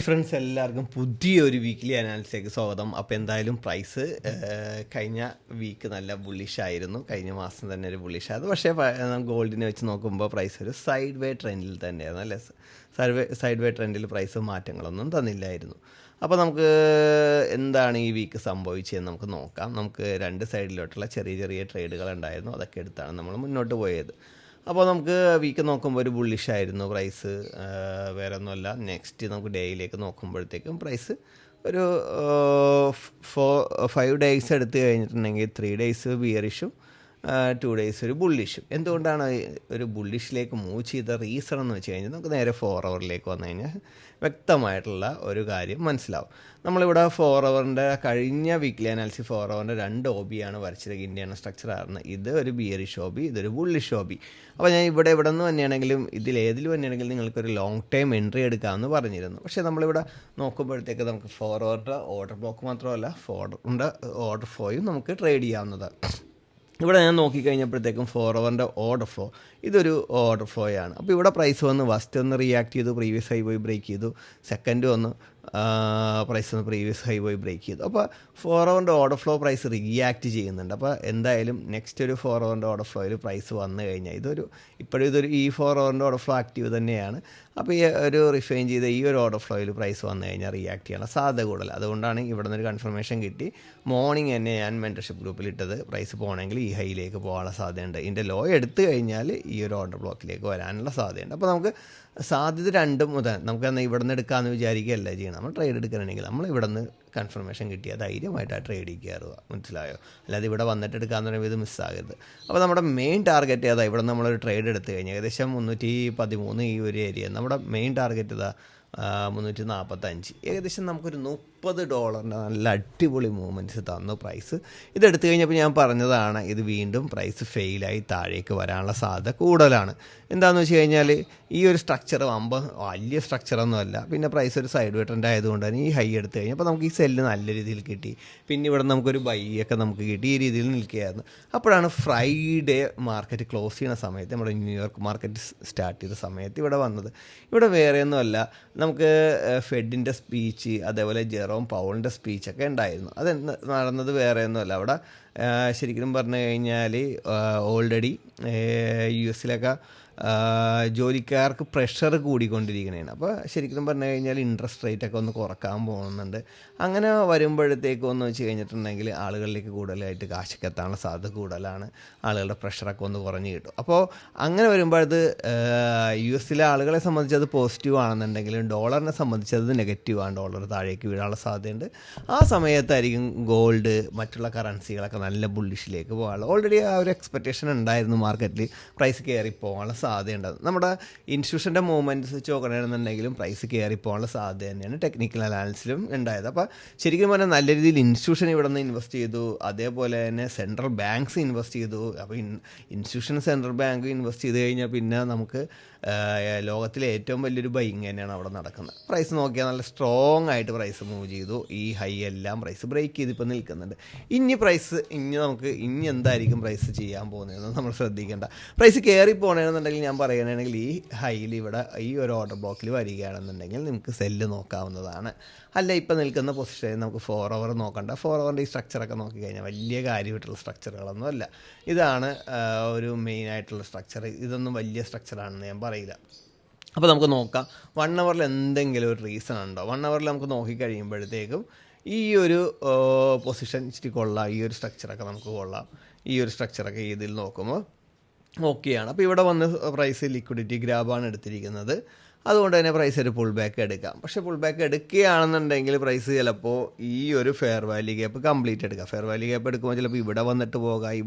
Friends എല്ലാവർക്കും പുതിയൊരു weekly അനാലിസിലേക്ക് സ്വാഗതം. അപ്പോൾ എന്തായാലും പ്രൈസ് കഴിഞ്ഞ വീക്ക് നല്ല ബുള്ളിഷ് ആയിരുന്നു, കഴിഞ്ഞ മാസം തന്നെ ഒരു ബുള്ളിഷ് ആയിരുന്നു. പക്ഷേ ഗോൾഡിനെ വെച്ച് നോക്കുമ്പോൾ പ്രൈസ് ഒരു സൈഡ് വേ ട്രെൻഡിൽ തന്നെയായിരുന്നു അല്ലേ. സൈഡ് വേ ട്രെൻഡിൽ പ്രൈസ് മാറ്റങ്ങളൊന്നും തന്നില്ലായിരുന്നു. അപ്പോൾ നമുക്ക് എന്താണ് ഈ വീക്ക് സംഭവിച്ചതെന്ന് നമുക്ക് നോക്കാം. നമുക്ക് രണ്ട് സൈഡിലോട്ടുള്ള ചെറിയ ചെറിയ ട്രേഡുകൾ ഉണ്ടായിരുന്നു, അതൊക്കെ എടുത്താണ് നമ്മൾ മുന്നോട്ട് പോയത്. അപ്പോൾ നമുക്ക് വീക്ക് നോക്കുമ്പോൾ ഒരു ബുള്ളിഷ് ആയിരുന്നു പ്രൈസ്, വേറെ ഒന്നുമല്ല. നെക്സ്റ്റ് നമുക്ക് ഡേയിലേക്ക് നോക്കുമ്പോഴത്തേക്കും പ്രൈസ് ഒരു 5 ഡേയ്സ് എടുത്തു കഴിഞ്ഞിട്ടുണ്ടെങ്കിൽ 3 ഡേയ്സ് ബിയറിഷും 2 ഡേയ്സ് ഒരു ബുള്ളിഷും. എന്തുകൊണ്ടാണ് ഒരു ബുള്ളിഷിലേക്ക് മൂവ് ചെയ്ത റീസൺ എന്ന് വെച്ച് കഴിഞ്ഞാൽ നമുക്ക് നേരെ 4 ഹവറിലേക്ക് വന്നു കഴിഞ്ഞാൽ വ്യക്തമായിട്ടുള്ള ഒരു കാര്യം മനസ്സിലാവും. നമ്മളിവിടെ 4 ഹവറിൻ്റെ കഴിഞ്ഞ വീക്ക്ലി അനാലിസിസ് 4 ഹവറിൻ്റെ 2 OB-യാണ് വരച്ചത്. ഇന്ത്യൻ സ്ട്രക്ചർ ആയിരുന്നു. ഇത് ഒരു ബിയറിഷ് OB, ഇതൊരു ബുള്ളിഷ് OB. അപ്പോൾ ഞാൻ ഇവിടെ നിന്ന് തന്നെയാണെങ്കിലും ഇതിലേതിൽ തന്നെയാണെങ്കിലും നിങ്ങൾക്കൊരു ലോങ് ടൈം എൻട്രി എടുക്കാമെന്ന് പറഞ്ഞിരുന്നു. പക്ഷേ നമ്മളിവിടെ നോക്കുമ്പോഴത്തേക്ക് നമുക്ക് 4 ഹവറിൻ്റെ ഓർഡർ ബ്ലോക്ക് മാത്രമല്ല 4 ഹവറിൻ്റെ ഓർഡർ ഫ്ലോയും നമുക്ക് ട്രേഡ് ചെയ്യാവുന്നതാണ്. ഇവിടെ ഞാൻ നോക്കിക്കഴിഞ്ഞപ്പോഴത്തേക്കും 4 ഹവറിൻ്റെ ഓർഡർ ഫ്ലോ, ഇതൊരു ഓർഡർ ഫ്ലോയാണ്. അപ്പോൾ ഇവിടെ പ്രൈസ് വന്ന് ഫസ്റ്റ് ഒന്ന് റിയാക്ട് ചെയ്തു, പ്രീവിയസ് ഹൈ പോയി ബ്രേക്ക് ചെയ്തു. സെക്കൻഡ് വന്ന് പ്രൈസ് ഒന്ന് പ്രീവിയസ് ഹൈ പോയി ബ്രേക്ക് ചെയ്തു. അപ്പോൾ 4 ഹവറിൻ്റെ ഓർഡർ ഫ്ലോ പ്രൈസ് റിയാക്ട് ചെയ്യുന്നുണ്ട്. അപ്പോൾ എന്തായാലും നെക്സ്റ്റ് ഒരു 4 ഹവറിൻ്റെ ഓർഡർ ഫ്ലോയിൽ പ്രൈസ് വന്നു കഴിഞ്ഞാൽ ഇപ്പോഴും ഈ 4 ഹവറിൻ്റെ ഓർഡർ ഫ്ലോ ആക്റ്റീവ് തന്നെയാണ്. അപ്പോൾ ഈ ഒരു റിഫൈൻ ചെയ്ത ഈ ഒരു ഓർഡർ ഫ്ലോയിൽ പ്രൈസ് വന്നു കഴിഞ്ഞാൽ റിയാക്ട് ചെയ്യാനുള്ള സാധ്യത കൂടുതൽ. അതുകൊണ്ടാണ് ഇവിടെ നിന്നൊരു കൺഫർമേഷൻ കിട്ടി. മോർണിംഗ് തന്നെ ഞാൻ മെൻറ്റർഷിപ്പ് ഗ്രൂപ്പിൽ ഇട്ടത് പ്രൈസ് പോകണമെങ്കിൽ ഈ ഹൈയിലേക്ക് പോകാനുള്ള സാധ്യതയുണ്ട്. ഇതിൻ്റെ ലോ എടുത്തു കഴിഞ്ഞാൽ ഈ ഒരു ഓർഡർ ബ്ലോക്കിലേക്ക് വരാനുള്ള സാധ്യതയുണ്ട്. അപ്പോൾ നമുക്ക് സാധ്യത രണ്ടും നമുക്ക് എന്നാൽ ഇവിടെ നിന്ന് എടുക്കാമെന്ന് വിചാരിക്കുകയല്ല ചെയ്യണം. നമ്മൾ ട്രേഡ് എടുക്കണമെങ്കിൽ നമ്മൾ ഇവിടെ നിന്ന് കൺഫർമേഷൻ കിട്ടിയാൽ ധൈര്യമായിട്ട് ആ ട്രേഡ് കയറുക, മനസ്സിലായോ? അല്ലാതെ ഇവിടെ വന്നിട്ട് എടുക്കാമെന്ന് പറയുമ്പോൾ ഇത് മിസ്സാകരുത്. അപ്പോൾ നമ്മുടെ മെയിൻ ടാർഗറ്റ് ഏതാ? ഇവിടെ നമ്മളൊരു ട്രേഡ് എടുത്തു കഴിഞ്ഞാൽ ഏകദേശം 313 ഈ ഒരു ഏരിയ നമ്മുടെ മെയിൻ ടാർഗറ്റ് ഇതാ 345. ഏകദേശം നമുക്കൊരു $30 നല്ല അടിപൊളി മൂവ്മെൻറ്റ്സ് തന്നു പ്രൈസ്. ഇതെടുത്തു കഴിഞ്ഞപ്പോൾ ഞാൻ പറഞ്ഞതാണ്, ഇത് വീണ്ടും പ്രൈസ് ഫെയിലായി താഴേക്ക് വരാനുള്ള സാധ്യത കൂടുതലാണ്. എന്താണെന്ന് വെച്ച് കഴിഞ്ഞാൽ ഈ ഒരു സ്ട്രക്ചർ വലിയ സ്ട്രക്ചറൊന്നുമല്ല. പിന്നെ പ്രൈസ് ഒരു സൈഡ് വേ ട്രെൻഡ് ആയതുകൊണ്ട് തന്നെ ഈ ഹൈ എടുത്തു കഴിഞ്ഞപ്പോൾ നമുക്ക് ഈ സെല്ല് നല്ല രീതിയിൽ കിട്ടി. പിന്നെ ഇവിടെ നമുക്കൊരു ബൈ ഒക്കെ നമുക്ക് കിട്ടി. ഈ രീതിയിൽ നിൽക്കുകയായിരുന്നു. അപ്പോഴാണ് ഫ്രൈഡേ മാർക്കറ്റ് ക്ലോസ് ചെയ്യുന്ന സമയത്ത്, നമ്മുടെ ന്യൂയോർക്ക് മാർക്കറ്റ് സ്റ്റാർട്ട് ചെയ്ത സമയത്ത് ഇവിടെ വന്നത്. ഇവിടെ വേറെയൊന്നുമല്ല, നമുക്ക് ഫെഡിൻ്റെ സ്പീച്ച്, അതേപോലെ ജെറോം പൗളിൻ്റെ സ്പീച്ചൊക്കെ ഉണ്ടായിരുന്നു. അത് നടന്നത് വേറെയൊന്നുമല്ല. അവിടെ ശരിക്കും പറഞ്ഞു കഴിഞ്ഞാൽ ഓൾറെഡി US ജോലിക്കാർക്ക് പ്രഷർ കൂടിക്കൊണ്ടിരിക്കുന്നതാണ്. അപ്പോൾ ശരിക്കും പറഞ്ഞു കഴിഞ്ഞാൽ ഇൻട്രസ്റ്റ് റേറ്റൊക്കെ ഒന്ന് കുറക്കാൻ പോകുന്നുണ്ട്. അങ്ങനെ വരുമ്പോഴത്തേക്കും എന്ന് വെച്ച് കഴിഞ്ഞിട്ടുണ്ടെങ്കിൽ ആളുകളിലേക്ക് കൂടുതലായിട്ട് കാശൊക്കെ എത്താനുള്ള സാധ്യത കൂടുതലാണ്. ആളുകളുടെ പ്രഷറൊക്കെ ഒന്ന് കുറഞ്ഞ് കിട്ടും. അപ്പോൾ അങ്ങനെ വരുമ്പോഴത് US ആളുകളെ സംബന്ധിച്ച് അത് പോസിറ്റീവ് ആണെന്നുണ്ടെങ്കിലും ഡോളറിനെ സംബന്ധിച്ച് അത് നെഗറ്റീവാണ്. ഡോളർ താഴേക്ക് വീഴാനുള്ള സാധ്യതയുണ്ട്. ആ സമയത്തായിരിക്കും ഗോൾഡ്, മറ്റുള്ള കറൻസികളൊക്കെ നല്ല ബുള്ളിഷിലേക്ക് പോകാനുള്ള ഓൾറെഡി ആ ഒരു എക്സ്പെക്റ്റേഷൻ ഉണ്ടായിരുന്നു മാർക്കറ്റിൽ. പ്രൈസ് കയറി പോകാനുള്ള സാധ്യതയുണ്ടാകും. നമ്മുടെ ഇൻസ്റ്റിറ്റ്യൂഷൻ്റെ മൂവ്മെൻറ്റ്സ് വെച്ച് നോക്കണമെന്നുണ്ടെങ്കിലും പ്രൈസ് കയറി പോകാനുള്ള സാധ്യത തന്നെയാണ് ടെക്നിക്കൽ അനാലിസിലും ഉണ്ടായത്. അപ്പോൾ ശരിക്കും പറഞ്ഞാൽ നല്ല രീതിയിൽ ഇൻസ്റ്റിറ്റ്യൂഷൻ ഇവിടെ നിന്ന് ഇൻവെസ്റ്റ് ചെയ്തു, അതേപോലെ തന്നെ സെൻട്രൽ ബാങ്ക്സ് ഇൻവെസ്റ്റ് ചെയ്തു. അപ്പോൾ ഇൻസ്റ്റിറ്റ്യൂഷൻ സെൻട്രൽ ബാങ്ക് ഇൻവെസ്റ്റ് ചെയ്ത് കഴിഞ്ഞാൽ പിന്നെ നമുക്ക് ലോകത്തിലെ ഏറ്റവും വലിയൊരു ബൈങ് തന്നെയാണ് അവിടെ നടക്കുന്നത്. പ്രൈസ് നോക്കിയാൽ നല്ല സ്ട്രോങ് ആയിട്ട് പ്രൈസ് മൂവ് ചെയ്തു. ഈ ഹൈ എല്ലാം പ്രൈസ് ബ്രേക്ക് ചെയ്ത് ഇപ്പോൾ നിൽക്കുന്നുണ്ട്. ഇനി എന്തായിരിക്കും പ്രൈസ് ചെയ്യാൻ പോകുന്നതെന്ന് നമ്മൾ ശ്രദ്ധിക്കേണ്ട. പ്രൈസ് കയറി പോകണമെന്നുണ്ടെങ്കിൽ ഞാൻ പറയുകയാണെങ്കിൽ ഈ ഹൈയിൽ ഇവിടെ ഈ ഒരു ഓർഡർ ബ്ലോക്കിൽ വരികയാണെന്നുണ്ടെങ്കിൽ നിങ്ങൾക്ക് സെല്ല് നോക്കാവുന്നതാണ്. അല്ല, ഇപ്പോൾ നിൽക്കുന്ന പൊസിഷനിൽ നമുക്ക് 4 ഹവർ നോക്കണ്ട. 4 ഹവറിൻ്റെ ഈ സ്ട്രക്ചറൊക്കെ നോക്കിക്കഴിഞ്ഞാൽ വലിയ കാര്യമായിട്ടുള്ള സ്ട്രക്ചറുകളൊന്നും അല്ല. ഇതാണ് ഒരു മെയിനായിട്ടുള്ള സ്ട്രക്ചർ. ഇതൊന്നും വലിയ സ്ട്രക്ചറാണെന്ന് ഞാൻ പറയില്ല. അപ്പോൾ നമുക്ക് നോക്കാം 1 ഹവറിൽ എന്തെങ്കിലും ഒരു റീസൺ ഉണ്ടോ. 1 ഹവറിൽ നമുക്ക് നോക്കിക്കഴിയുമ്പോഴത്തേക്കും ഈ ഒരു പൊസിഷൻ ഇച്ചിരി കൊള്ളാം, ഈ ഒരു സ്ട്രക്ചറൊക്കെ നമുക്ക് കൊള്ളാം. ഈ ഒരു സ്ട്രക്ചറൊക്കെ ഇതിൽ നോക്കുമ്പോൾ ഓക്കെയാണ്. അപ്പോൾ ഇവിടെ വന്ന് പ്രൈസ് ലിക്വിഡിറ്റി ഗ്രാബാണ് എടുത്തിരിക്കുന്നത്. അതുകൊണ്ട് തന്നെ പ്രൈസ് ഒരു പുൾ ബാക്ക് എടുക്കാം. പക്ഷേ പുൾ ബാക്ക് എടുക്കുകയാണെന്നുണ്ടെങ്കിൽ പ്രൈസ് ചിലപ്പോൾ ഈ ഒരു ഫെയർ വാല്യൂ ഗ്യാപ്പ് കംപ്ലീറ്റ് എടുക്കാം. ഫെയർ വാല്യൂ ഗ്യാപ്പ് എടുക്കുമ്പോൾ ചിലപ്പോൾ ഇവിടെ വന്നിട്ട്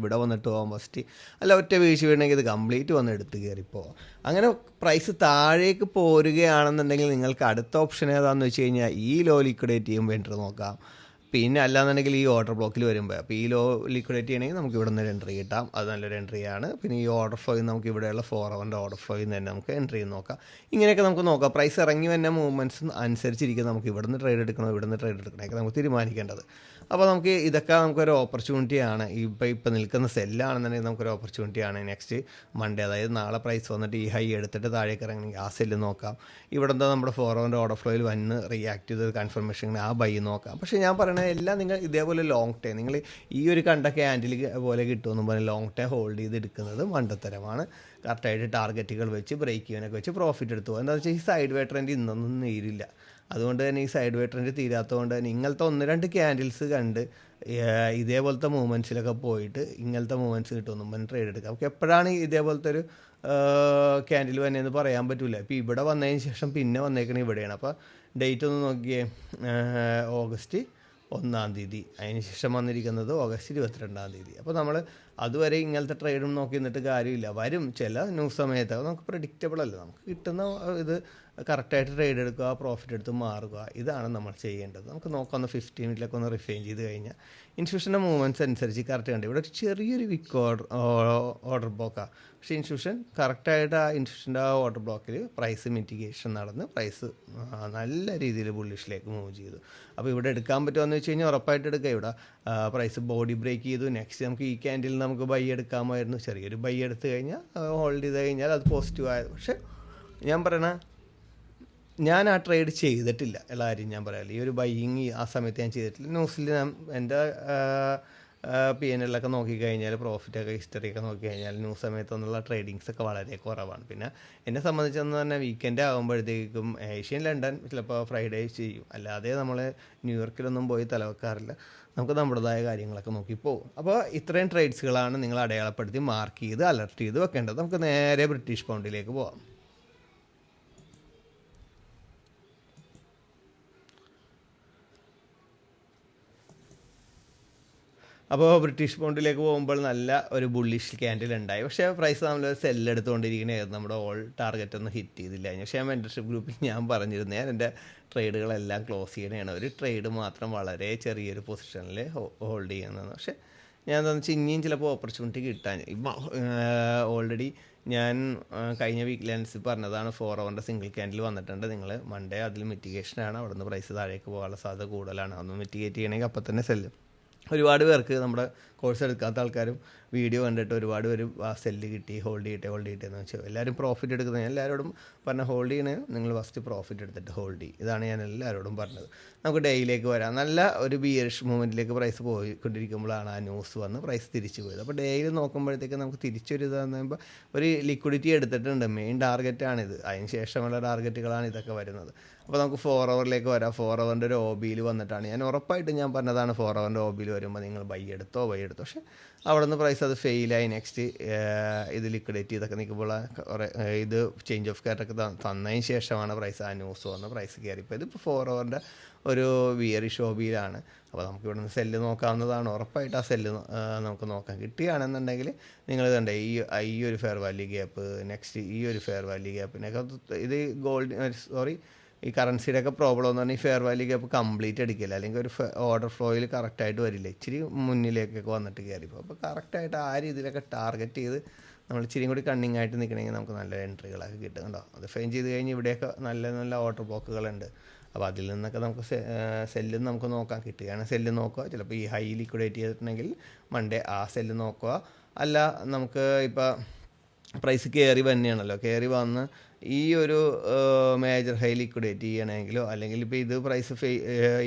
പോകാം ഫസ്റ്റ്. അല്ല, ഒറ്റ വീഴ്ച വീണെങ്കിൽ ഇത് കംപ്ലീറ്റ് വന്ന് എടുത്ത് കയറിപ്പോകാം. അങ്ങനെ പ്രൈസ് താഴേക്ക് പോരുകയാണെന്നുണ്ടെങ്കിൽ നിങ്ങൾക്ക് അടുത്ത ഓപ്ഷൻ ഏതാണെന്ന് വെച്ച് കഴിഞ്ഞാൽ ഈ ലോ ലിക്വിഡേറ്റ് ചെയ്യുമ്പോൾ എൻട്രി നോക്കാം. പിന്നെ അല്ലാന്നുണ്ടെങ്കിൽ ഈ ഓർഡർ ബ്ലോക്കിൽ വരുമ്പോൾ അപ്പോൾ ഈ ലോ ലിക്വിഡേറ്റ് ചെയ്യണമെങ്കിൽ നമുക്ക് ഇവിടെ നിന്ന് ഒരു എൻട്രി കിട്ടാം, അത് നല്ലൊരു എൻട്രിയാണ്. പിന്നെ ഈ ഓർഡർ ഫ്ലോയിൽ നമുക്ക് ഇവിടെയുള്ള 4 അവറിൻ്റെ ഓർഡർ ഫ്ലോയിൽ നിന്ന് തന്നെ നമുക്ക് എൻട്രി ചെയ്ത് നോക്കാം. ഇങ്ങനെയൊക്കെ നമുക്ക് നോക്കാം. പ്രൈസ് ഇറങ്ങി വരുന്ന മൂവ്മെൻറ്റ്സ് അനുസരിച്ചിരിക്കും നമുക്ക് ഇവിടെ നിന്ന് ട്രേഡ് എടുക്കണോ ഇവിടെ നിന്ന് ട്രേഡ് എടുക്കണമൊക്കെ നമുക്ക് തീരുമാനിക്കേണ്ടത്. അപ്പോൾ നമുക്ക് ഇതൊക്കെ നമുക്കൊരു ഓപ്പർച്യൂണിറ്റിയാണ്. ഇപ്പോൾ നിൽക്കുന്ന സെല്ലാണെന്നുണ്ടെങ്കിൽ നമുക്കൊരു ഓപ്പർച്യൂണിറ്റിയാണ്. നെക്സ്റ്റ് മൺഡേ, അതായത് നാളെ പ്രൈസ് വന്നിട്ട് ഈ ഹൈ എടുത്തിട്ട് താഴേക്ക് ഇറങ്ങണമെങ്കിൽ ആ സെല്ല് നോക്കാം. ഇവിടെ എന്താ നമ്മുടെ 4 അവറിൻ്റെ ഓർഡർ ഫ്ലോയിൽ വന്ന് റിയാക്ട് ചെയ്ത് കൺഫർമേഷൻ ആ ബൈ നോക്കാം. പക്ഷേ ഞാൻ പറയണത് എല്ലാം നിങ്ങൾ ഇതേപോലെ ലോങ് ടൈം നിങ്ങൾ ഈ ഒരു കണ്ട ക്യാൻഡിൽ പോലെ കിട്ടുമെന്നും പറഞ്ഞാൽ ലോങ് ടൈം ഹോൾഡ് ചെയ്ത് എടുക്കുന്നത് മണ്ടത്തരമാണ്. കറക്റ്റായിട്ട് ടാർഗറ്റുകൾ വെച്ച് ബ്രേക്ക് ചെയ്യാനൊക്കെ വെച്ച് പ്രോഫിറ്റ് എടുത്തു പോകും. എന്താണെന്ന് വെച്ചാൽ ഈ സൈഡ് വേ ട്രെൻഡ് ഇന്നൊന്നും തീരില്ല. അതുകൊണ്ട് തന്നെ ഈ സൈഡ് വേ ട്രെൻഡ് തീരാത്തതുകൊണ്ട് തന്നെ ഇങ്ങനത്തെ 1-2 ക്യാൻഡിൽസ് കണ്ട് ഇതേപോലത്തെ മൂവ്മെൻറ്റ്സിലൊക്കെ പോയിട്ട് ഇങ്ങനത്തെ മൂവ്മെൻറ്റ്സ് കിട്ടുമെന്നും പറഞ്ഞ് ട്രേഡ് എടുക്കാം. നമുക്ക് എപ്പോഴാണ് ഇതേപോലത്തെ ഒരു ക്യാൻഡിൽ വന്നതെന്ന് പറയാൻ പറ്റില്ല. ഇപ്പോൾ ഇവിടെ വന്നതിന് ശേഷം പിന്നെ വന്നേക്കണത് ഇവിടെയാണ്. അപ്പോൾ ഡേറ്റ് ഒന്ന് നോക്കിയേ, ഓഗസ്റ്റ് 1-ാം തീയതി, അതിന് ശേഷം വന്നിരിക്കുന്നത് ഓഗസ്റ്റ് 22-ാം തീയതി. അപ്പോൾ നമ്മൾ അതുവരെ ഇങ്ങനത്തെ ട്രേഡും നോക്കി നിന്നിട്ട് കാര്യമില്ല. വരും ചില ന്യൂസ് സമയത്ത് നമുക്ക് പ്രെഡിക്റ്റബിൾ അല്ല. നമുക്ക് കിട്ടുന്ന ഇത് കറക്റ്റായിട്ട് ട്രേഡ് എടുക്കുക, പ്രോഫിറ്റ് എടുത്ത് മാറുക, ഇതാണ് നമ്മൾ ചെയ്യേണ്ടത്. നമുക്ക് നോക്കാം 15 മിനിറ്റിലൊക്കെ ഒന്ന് റിഫൈൻ ചെയ്ത് കഴിഞ്ഞാൽ ഇൻസ്റ്റിറ്റ്യൂഷൻ്റെ മൂവ്മെൻറ്റ്സ് അനുസരിച്ച് കറക്റ്റ് കണ്ട് ഇവിടെ ഒരു ചെറിയൊരു വിക്ക് ഓർഡർ ബ്ലോക്കാണ്. പക്ഷേ ഇൻസ്റ്റിറ്റ്യൂഷൻ കറക്റ്റായിട്ട് ആ ഇൻസ്റ്റിറ്റ്യൂഷൻ്റെ ആ ഓർഡർ ബ്ലോക്കിൽ പ്രൈസ് മിറ്റിഗേഷൻ നടന്ന് പ്രൈസ് നല്ല രീതിയിൽ ബുള്ളിഷിലേക്ക് മൂവ് ചെയ്തു. അപ്പോൾ ഇവിടെ എടുക്കാൻ പറ്റുമെന്ന് വെച്ച് കഴിഞ്ഞാൽ ഉറപ്പായിട്ട് എടുക്കുക. ഇവിടെ പ്രൈസ് ബോഡി ബ്രേക്ക് ചെയ്തു. നെക്സ്റ്റ് നമുക്ക് ഈ ക്യാൻഡിൽ നമുക്ക് ബൈ എടുക്കാമായിരുന്നു. ചെറിയൊരു ബൈ എടുത്തു കഴിഞ്ഞാൽ ഹോൾഡ് ചെയ്ത് കഴിഞ്ഞാൽ അത് പോസിറ്റീവ് ആയത്. പക്ഷേ ഞാൻ പറയണ ഞാൻ ആ ട്രേഡ് ചെയ്തിട്ടില്ല ഉള്ള കാര്യം ഞാൻ പറയാമല്ലോ. ഈ ഒരു ബൈയിങ് ആ സമയത്ത് ഞാൻ ചെയ്തിട്ടില്ല. ന്യൂസിൽ ഞാൻ എൻ്റെ PNL നോക്കിക്കഴിഞ്ഞാൽ പ്രോഫിറ്റൊക്കെ ഹിസ്റ്ററിയൊക്കെ നോക്കിക്കഴിഞ്ഞാൽ ന്യൂസ് സമയത്തൊന്നുള്ള ട്രേഡിങ്സൊക്കെ വളരെ കുറവാണ്. പിന്നെ എന്നെ സംബന്ധിച്ചെന്ന് പറഞ്ഞാൽ വീക്കെൻഡ് ആകുമ്പോഴത്തേക്കും ഏഷ്യൻ ലണ്ടൻ ചിലപ്പോൾ ഫ്രൈഡേ ചെയ്യും. അല്ലാതെ നമ്മൾ ന്യൂയോർക്കിലൊന്നും പോയി തലവെക്കാറില്ല. നമുക്ക് നമ്മുടേതായ കാര്യങ്ങളൊക്കെ നോക്കി പോകും. അപ്പോൾ ഇത്രയും ട്രേഡ്സുകളാണ് നിങ്ങൾ അടയാളപ്പെടുത്തി മാർക്ക് ചെയ്ത് അലർട്ട് ചെയ്ത് വെക്കേണ്ടത്. നമുക്ക് നേരെ ബ്രിട്ടീഷ് പൗണ്ടിലേക്ക് പോകാം. അപ്പോൾ ബ്രിട്ടീഷ് പൗണ്ടിലേക്ക് പോകുമ്പോൾ നല്ല ഒരു ബുള്ളിഷ് ക്യാൻഡിൽ ഉണ്ടായി. പക്ഷേ പ്രൈസ് നമ്മൾ സെല്ലെടുത്തുകൊണ്ടിരിക്കണമായിരുന്നു. നമ്മുടെ ഓൾ ടാർഗറ്റ് ഒന്നും ഹിറ്റ് ചെയ്തില്ല. പക്ഷേ ഞാൻ മെൻറ്റർഷിപ്പ് ഗ്രൂപ്പിൽ ഞാൻ പറഞ്ഞിരുന്നു ഞാൻ എൻ്റെ ട്രേഡുകളെല്ലാം ക്ലോസ് ചെയ്യണതാണ്. ഒരു ട്രേഡ് മാത്രം വളരെ ചെറിയൊരു പൊസിഷനിൽ ഹോൾഡ് ചെയ്യുന്നതാണ്. പക്ഷേ ഞാൻ എന്താണെന്ന് വെച്ചാൽ ഇനിയും ചിലപ്പോൾ ഓപ്പർച്യൂണിറ്റി കിട്ടാൻ ഓൾറെഡി ഞാൻ കഴിഞ്ഞ വീക്കിലൻസ് പറഞ്ഞതാണ് 4 അവറിൻ്റെ സിംഗിൾ ക്യാൻഡിൽ വന്നിട്ടുണ്ട്. നിങ്ങൾ മൺഡേ അതിൽ മിറ്റിഗേഷനാണ്. അവിടെ നിന്ന് പ്രൈസ് താഴേക്ക് പോകാനുള്ള സാധ്യത കൂടുതലാണ്. അതൊന്ന് മിറ്റിഗേറ്റ് ചെയ്യണമെങ്കിൽ അപ്പം തന്നെ സെല്ലും. ഒരുപാട് പേർക്ക് നമ്മുടെ കോഴ്സ് എടുക്കാത്ത ആൾക്കാരും വീഡിയോ കണ്ടിട്ട് ഒരുപാട് പേര് ആ സെല്ല് കിട്ടി ഹോൾഡ് ചെയ്യട്ടെ എന്ന് വെച്ചാൽ എല്ലാവരും പ്രോഫിറ്റ് എടുക്കുന്നത് ഞാൻ എല്ലാവരോടും പറഞ്ഞ ഹോൾഡ് ചെയ്യണേ നിങ്ങൾ ഫസ്റ്റ് പ്രോഫിറ്റ് എടുത്തിട്ട് ഹോൾഡ് ചെയ്യും. ഇതാണ് ഞാൻ എല്ലാവരോടും പറഞ്ഞത്. നമുക്ക് ഡേയിലേക്ക് വരാം. നല്ല ഒരു ബിയറിഷ് മൂവ്മെൻറ്റിലേക്ക് പ്രൈസ് പോയിക്കൊണ്ടിരിക്കുമ്പോഴാണ് ആ ന്യൂസ് വന്ന് പ്രൈസ് തിരിച്ചു പോയത്. അപ്പോൾ ഡേയിൽ നോക്കുമ്പോഴത്തേക്ക് നമുക്ക് തിരിച്ചൊരു ഇതെന്ന് പറയുമ്പോൾ ഒരു ലിക്വിഡിറ്റി എടുത്തിട്ടുണ്ട്. മെയിൻ ടാർഗറ്റാണിത്. അതിന് ശേഷമുള്ള ടാർഗറ്റുകളാണ് ഇതൊക്കെ വരുന്നത്. അപ്പോൾ നമുക്ക് 4 അവറിലേക്ക് വരാം. 4 അവറിൻ്റെ ഒരു OBയിൽ വന്നിട്ടാണ് ഞാൻ ഉറപ്പായിട്ടും ഞാൻ പറഞ്ഞതാണ് 4 അവറിൻ്റെ OBയിൽ വരുമ്പോൾ നിങ്ങൾ ബൈ എടുത്തോ. പക്ഷേ അവിടെ നിന്ന് പ്രൈസ് അത് ഫെയിലായി. നെക്സ്റ്റ് ഇത് ലിക്വിഡേറ്റ് ചെയ്തൊക്കെ നിൽക്കുമ്പോൾ ഇത് ചേഞ്ച് ഓഫ് കാറ്റൊക്കെ തന്നതിന് ശേഷമാണ് പ്രൈസ് ആ ന്യൂസ് വന്ന് പ്രൈസ് കയറിപ്പോയത്. ഇപ്പോൾ 4 അവറിൻ്റെ ഒരു വിയറിഷ് OBയിലാണ്. അപ്പോൾ നമുക്ക് ഇവിടെ നിന്ന് സെല്ല് നോക്കാവുന്നതാണ്. ഉറപ്പായിട്ട് ആ സെല്ല് നമുക്ക് നോക്കാം. കിട്ടുകയാണെന്നുണ്ടെങ്കിൽ നിങ്ങൾ കണ്ടേ ഈ ഒരു ഫെയർ വാല്യൂ ഗ്യാപ്പ്, നെക്സ്റ്റ് ഈ ഒരു ഫെയർ വാല്യൂ ഗ്യാപ്പിനൊക്കെ ഇത് ഈ കറൻസിയുടെയൊക്കെ പ്രോബ്ലം എന്ന് പറഞ്ഞാൽ ഈ ഫെയർ വാല്യൂ ഗ്യാപ്പ് കംപ്ലീറ്റ് അടിക്കില്ല. അല്ലെങ്കിൽ ഒരു ഓർഡർ ഫ്ലോയിൽ കറക്റ്റായിട്ട് വരില്ല. ഇച്ചിരി മുന്നിലേക്കൊക്കെ വന്നിട്ട് കയറിപ്പോൾ അപ്പോൾ കറക്റ്റായിട്ട് ആ രീതിയിലൊക്കെ ടാർഗറ്റ് ചെയ്ത് നമ്മൾ ഇച്ചിരി കൂടി കണ്ണിങ് ആയിട്ട് നിൽക്കണമെങ്കിൽ നമുക്ക് നല്ല എൻട്രികളൊക്കെ കിട്ടുന്നുണ്ടോ. അത് ഫൈൻ ചെയ്ത് കഴിഞ്ഞ് ഇവിടെയൊക്കെ നല്ല ഓർഡർ ബ്ലോക്കുകളുണ്ട്. അപ്പോൾ അതിൽ നിന്നൊക്കെ നമുക്ക് സെല്ലും നമുക്ക് നോക്കാം. കിട്ടുകയാണ് സെല്ല് നോക്കുക. ചിലപ്പോൾ ഈ ഹൈ ലിക്വിഡേറ്റ് ചെയ്തിട്ടുണ്ടെങ്കിൽ മൺഡേ ആ സെല്ല് നോക്കുക. അല്ല നമുക്ക് ഇപ്പോൾ പ്രൈസ് കയറി തന്നെയാണല്ലോ, കയറി വന്ന് ഈ ഒരു മേജർ ഹൈ ലിക്വിഡേറ്റ് ചെയ്യണമെങ്കിലോ അല്ലെങ്കിൽ ഇപ്പോൾ ഇത് പ്രൈസ്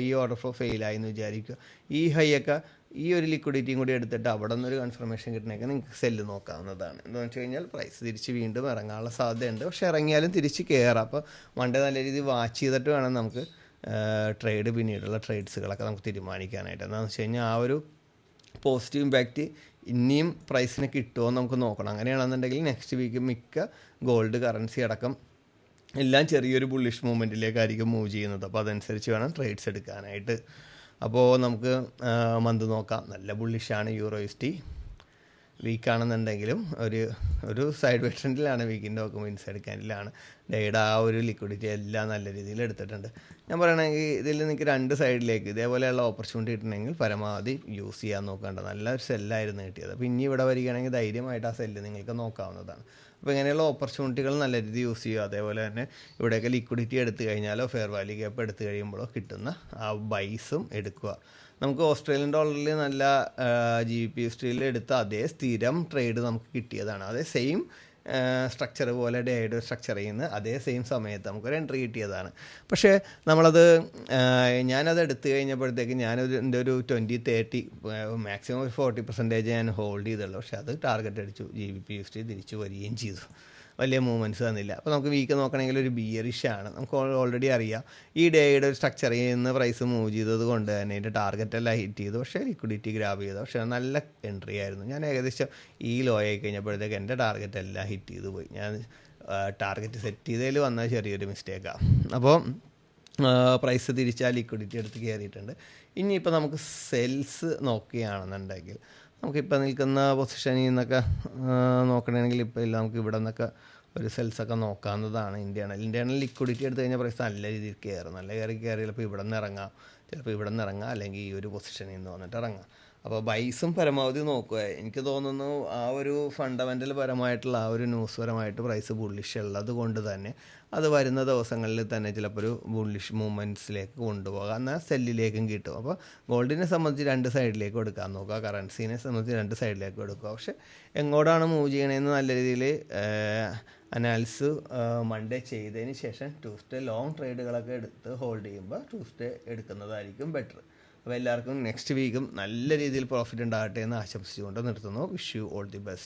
ഈ ഓർഡർ ഫ്ലോ ഫെയിലായി എന്ന് വിചാരിക്കുക. ഈ ഹൈ ഒക്കെ ഈ ഒരു ലിക്വിഡിറ്റിയും കൂടി എടുത്തിട്ട് അവിടെ നിന്നൊരു കൺഫർമേഷൻ കിട്ടണമെങ്കിൽ നിങ്ങൾക്ക് സെല്ല് നോക്കാവുന്നതാണ്. എന്താണെന്ന് വെച്ച് കഴിഞ്ഞാൽ പ്രൈസ് തിരിച്ച് വീണ്ടും ഇറങ്ങാനുള്ള സാധ്യതയുണ്ട്. പക്ഷേ ഇറങ്ങിയാലും തിരിച്ച് കയറാം. അപ്പോൾ മൺഡേ നല്ല രീതിയിൽ വാച്ച് ചെയ്തിട്ട് വേണം നമുക്ക് ട്രേഡ് പിന്നീടുള്ള ട്രേഡ്സുകളൊക്കെ നമുക്ക് തീരുമാനിക്കാനായിട്ട്. എന്താണെന്ന് വെച്ച് കഴിഞ്ഞാൽ ആ ഒരു പോസിറ്റീവ് ഇമ്പാക്റ്റ് ഇനിയും പ്രൈസിന് കിട്ടുമോ എന്ന് നമുക്ക് നോക്കണം. അങ്ങനെയാണെന്നുണ്ടെങ്കിൽ നെക്സ്റ്റ് വീക്ക് മിക്ക ഗോൾഡ് കറൻസി അടക്കം എല്ലാം ചെറിയൊരു ബുള്ളിഷ് മൂവ്മെൻറ്റിലേക്കായിരിക്കും മൂവ് ചെയ്യുന്നത്. അപ്പോൾ അതനുസരിച്ച് വേണം ട്രേഡ്സ് എടുക്കാനായിട്ട്. അപ്പോൾ നമുക്ക് മന്ത് നോക്കാം. നല്ല ബുള്ളിഷാണ് EURUSD. വീക്കാണെന്നുണ്ടെങ്കിലും ഒരു സൈഡ് വേ ട്രെൻഡിലാണ് വീക്കിൻ്റെ നോക്കുമ്പോൾ ഇൻസൈഡ് ക്യാൻഡിലാണ്. ഡേയുടെ ആ ഒരു ലിക്വിഡിറ്റി എല്ലാം നല്ല രീതിയിൽ എടുത്തിട്ടുണ്ട്. ഞാൻ പറയണമെങ്കിൽ ഇതിൽ നിങ്ങൾക്ക് രണ്ട് സൈഡിലേക്ക് ഇതേപോലെയുള്ള ഓപ്പർച്യൂണിറ്റി കിട്ടണമെങ്കിൽ പരമാവധി യൂസ് ചെയ്യാൻ നോക്കേണ്ട. നല്ലൊരു സെല്ലായിരുന്നു കിട്ടിയത്. അപ്പോൾ ഇനി ഇവിടെ വരികയാണെങ്കിൽ ധൈര്യമായിട്ട് ആ സെല്ല് നിങ്ങൾക്ക് നോക്കാവുന്നതാണ്. അപ്പോൾ ഇങ്ങനെയുള്ള ഓപ്പർച്യൂണിറ്റികൾ നല്ല രീതിയിൽ യൂസ് ചെയ്യുക. അതേപോലെ തന്നെ ഇവിടെയൊക്കെ ലിക്വിഡിറ്റി എടുത്തു കഴിഞ്ഞാലോ ഫെയർ വാല്യൂ ഗ്യാപ്പ് എടുത്തു കഴിയുമ്പോഴോ കിട്ടുന്ന ആ ബൈസും എടുക്കുക. നമുക്ക് ഓസ്ട്രേലിയൻ ഡോളറിൽ നല്ല GBP/USD എടുത്ത അതേ സ്ഥിരം ട്രേഡ് നമുക്ക് കിട്ടിയതാണ്. അതേ സെയിം സ്ട്രക്ചർ പോലെ ഡേയുടെ സ്ട്രക്ചർ ചെയ്യുന്ന അതേ സെയിം സമയത്ത് നമുക്കൊരു എൻട്രി കിട്ടിയതാണ്. പക്ഷേ ഞാനത് എടുത്തു കഴിഞ്ഞപ്പോഴത്തേക്ക് എൻ്റെ ഒരു 20-30 മാക്സിമം ഒരു 40% ഞാൻ ഹോൾഡ് ചെയ്തുള്ളൂ. പക്ഷേ അത് ടാർഗറ്റ് അടിച്ചു, GBP/USD തിരിച്ചു വരികയും ചെയ്തു. വലിയ മൂവ്മെൻറ്റ്സ് തന്നില്ല. അപ്പോൾ നമുക്ക് വീക്ക് നോക്കണമെങ്കിൽ ഒരു ബിയറിഷാണ്. നമുക്ക് ഓൾറെഡി അറിയാം ഈ ഡേയുടെ ഒരു സ്ട്രക്ചർ ചെയ്യുന്ന പ്രൈസ് മൂവ് ചെയ്തത് കൊണ്ട് തന്നെ ഇതിൻ്റെ ടാർഗറ്റെല്ലാം ഹിറ്റ് ചെയ്തു. പക്ഷേ ലിക്വിഡിറ്റി ഗ്രാബ് ചെയ്തു. പക്ഷേ നല്ല എൻട്രി ആയിരുന്നു. ഞാൻ ഏകദേശം ഈ ലോ ആയി കഴിഞ്ഞപ്പോഴത്തേക്ക് എൻ്റെ ടാർഗറ്റ് എല്ലാം ഹിറ്റ് ചെയ്ത് പോയി. ഞാൻ ടാർഗറ്റ് സെറ്റ് ചെയ്തതിൽ വന്ന ചെറിയൊരു മിസ്റ്റേക്കാണ്. അപ്പോൾ പ്രൈസ് തിരിച്ചാൽ ലിക്വിഡിറ്റി എടുത്ത് കയറിയിട്ടുണ്ട്. ഇനിയിപ്പോൾ നമുക്ക് സെൽസ് നോക്കുകയാണെന്നുണ്ടെങ്കിൽ നമുക്കിപ്പോൾ നിൽക്കുന്ന പൊസിഷനിൽ നിന്നൊക്കെ നോക്കണമെങ്കിൽ ഇപ്പോൾ ഇല്ല, നമുക്ക് ഇവിടെ നിന്നൊക്കെ ഒരു സെൽസൊക്കെ നോക്കാവുന്നതാണ്. ഇന്ത്യണൽ ലിക്വിഡിറ്റി എടുത്തു കഴിഞ്ഞാൽ പ്രൈസ് നല്ല രീതിയിൽ കയറും. നല്ല കയറി ചിലപ്പോൾ ഇവിടെ നിന്ന് ഇറങ്ങാം, അല്ലെങ്കിൽ ഈ ഒരു പൊസിഷനിൽ നിന്ന് വന്നിട്ട് ഇറങ്ങാം. അപ്പോൾ ബൈസും പരമാവധി നോക്കുക. എനിക്ക് തോന്നുന്നു ആ ഒരു ഫണ്ടമെൻ്റൽ പരമായിട്ടുള്ള ആ ഒരു ന്യൂസ് പരമായിട്ട് പ്രൈസ് ബുള്ളിഷ് ഉള്ളത് കൊണ്ട് തന്നെ അത് വരുന്ന ദിവസങ്ങളിൽ തന്നെ ചിലപ്പോൾ ഒരു ബുള്ളിഷ് മൂവ്മെൻറ്റ്സിലേക്ക് കൊണ്ടുപോകാം. എന്നാൽ സെല്ലിലേക്കും കിട്ടും. അപ്പോൾ ഗോൾഡിനെ സംബന്ധിച്ച് രണ്ട് സൈഡിലേക്ക് എടുക്കാൻ നോക്കുക, കറൻസീനെ സംബന്ധിച്ച് രണ്ട് സൈഡിലേക്ക് എടുക്കുക. പക്ഷേ എങ്ങോട്ടാണ് മൂവ് ചെയ്യണമെന്ന് നല്ല രീതിയിൽ അനാലിസിസ് മൺഡേ ചെയ്തതിന് ശേഷം ട്യൂസ്ഡേ ലോങ് ട്രേഡുകളൊക്കെ എടുത്ത് ഹോൾഡ് ചെയ്യുമ്പോൾ ട്യൂസ്ഡേ എടുക്കുന്നതായിരിക്കും ബെറ്റർ. അപ്പോൾ എല്ലാവർക്കും നെക്സ്റ്റ് വീക്കും നല്ല രീതിയിൽ പ്രോഫിറ്റ് ഉണ്ടാകട്ടെ എന്ന് ആശംസിച്ചുകൊണ്ട് നിർത്തുന്നു. Wish you all the best.